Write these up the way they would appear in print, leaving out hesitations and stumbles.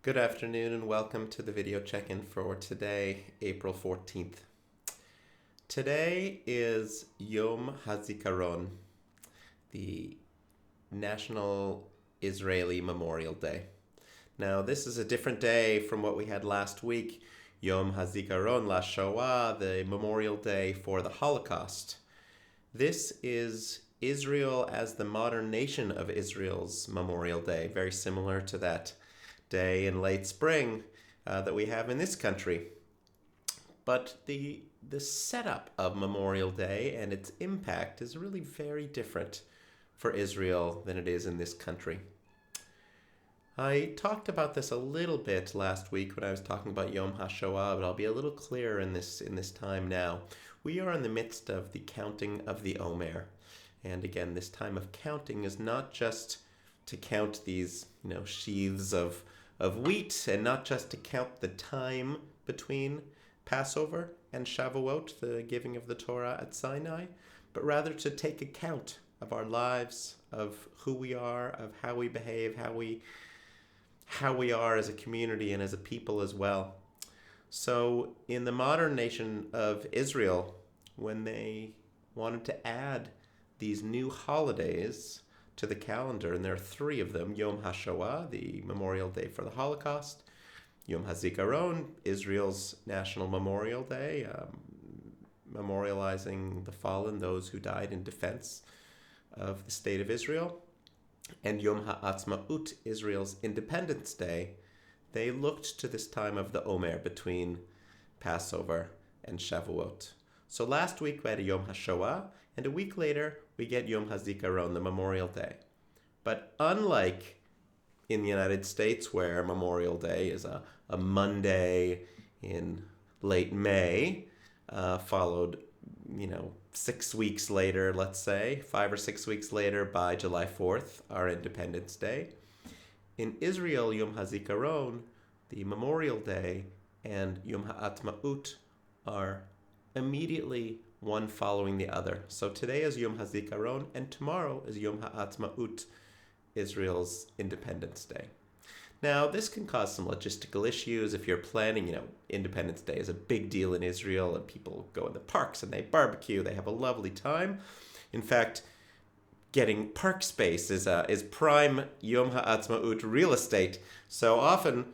Good afternoon and welcome to the video check-in for today, April 14th. Today is Yom HaZikaron, the National Israeli Memorial Day. Now, this is a different day from what we had last week, Yom HaZikaron La Shoah, the Memorial Day for the Holocaust. This is Israel as the modern nation of Israel's Memorial Day, very similar to that day in late spring that we have in this country. But the setup of Memorial Day and its impact is really very different for Israel than it is in this country. I talked about this a little bit last week when I was talking about Yom HaShoah, but I'll be a little clearer in this time now. We are in the midst of the counting of the Omer. And again, this time of counting is not just to count these, sheaves of wheat, and not just to count the time between Passover and Shavuot, the giving of the Torah at Sinai, but rather to take account of our lives, of who we are, of how we behave, how we are as a community and as a people as well. So in the modern nation of Israel, when they wanted to add these new holidays to the calendar, and there are three of them: Yom HaShoah, the Memorial Day for the Holocaust; Yom HaZikaron, Israel's National Memorial Day, memorializing the fallen, those who died in defense of the State of Israel; and Yom HaAtzma'ut, Israel's Independence Day. They looked to this time of the Omer between Passover and Shavuot. So last week we had a Yom HaShoah, and a week later we get Yom HaZikaron, the Memorial Day. But unlike in the United States, where Memorial Day is a Monday in late May, followed 6 weeks later, let's say 5 or 6 weeks later, by July 4th, our Independence Day. In Israel, Yom HaZikaron, the Memorial Day, and Yom HaAtzma'ut are immediately one following the other. So today is Yom HaZikaron, and tomorrow is Yom HaAtzma'ut, Israel's Independence Day. Now, this can cause some logistical issues if you're planning. Independence Day is a big deal in Israel, and people go in the parks and they barbecue. They have a lovely time. In fact, getting park space is prime Yom HaAtzma'ut real estate. So often,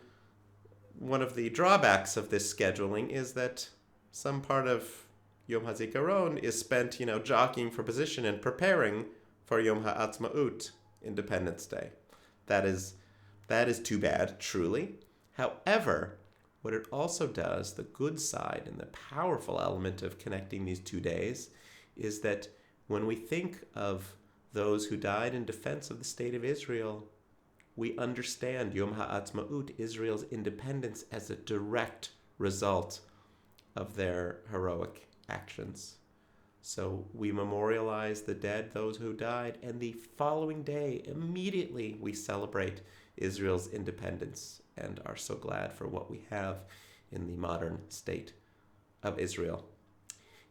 one of the drawbacks of this scheduling is that some part of Yom HaZikaron is spent, jockeying for position and preparing for Yom HaAtzma'ut, Independence Day. That is too bad, truly. However, what it also does, the good side and the powerful element of connecting these 2 days, is that when we think of those who died in defense of the State of Israel, we understand Yom HaAtzma'ut, Israel's independence, as a direct result of their heroic actions. So we memorialize the dead, those who died, and the following day, immediately, we celebrate Israel's independence and are so glad for what we have in the modern state of Israel.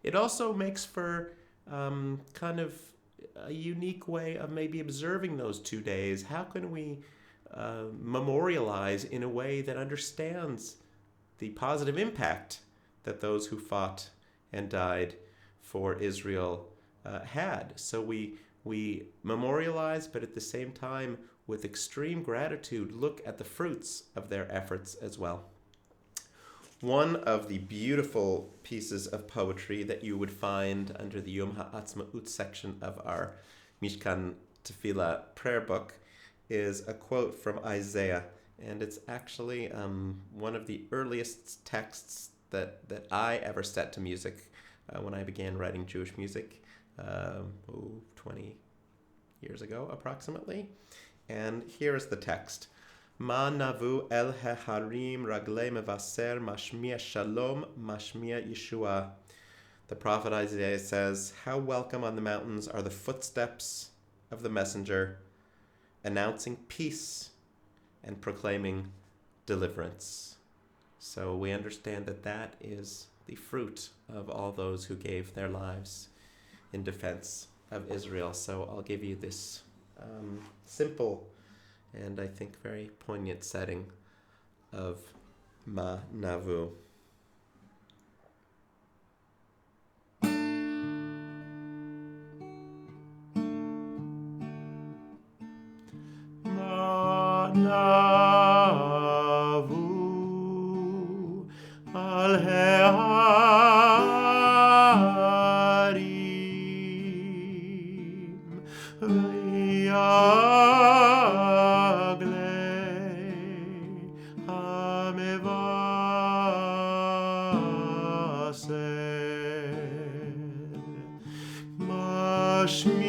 It also makes for kind of a unique way of maybe observing those 2 days. How can we memorialize in a way that understands the positive impact that those who fought and died for Israel had? So we memorialize, but at the same time, with extreme gratitude, look at the fruits of their efforts as well. One of the beautiful pieces of poetry that you would find under the Yom HaAtzma'ut section of our Mishkan Tefillah prayer book is a quote from Isaiah, and it's actually one of the earliest texts that I ever set to music when I began writing Jewish music 20 years ago approximately. And here is the text: Ma navu el heharim raglei mevaser mashmiya shalom mashmiya Yeshua. The prophet Isaiah says, "How welcome on the mountains are the footsteps of the messenger, announcing peace and proclaiming deliverance." So we understand that is the fruit of all those who gave their lives in defense of Israel. So I'll give you this simple and I think very poignant setting of Ma Navu. Ma Navu al He'arim V'yaglei HaMevaser Mashmi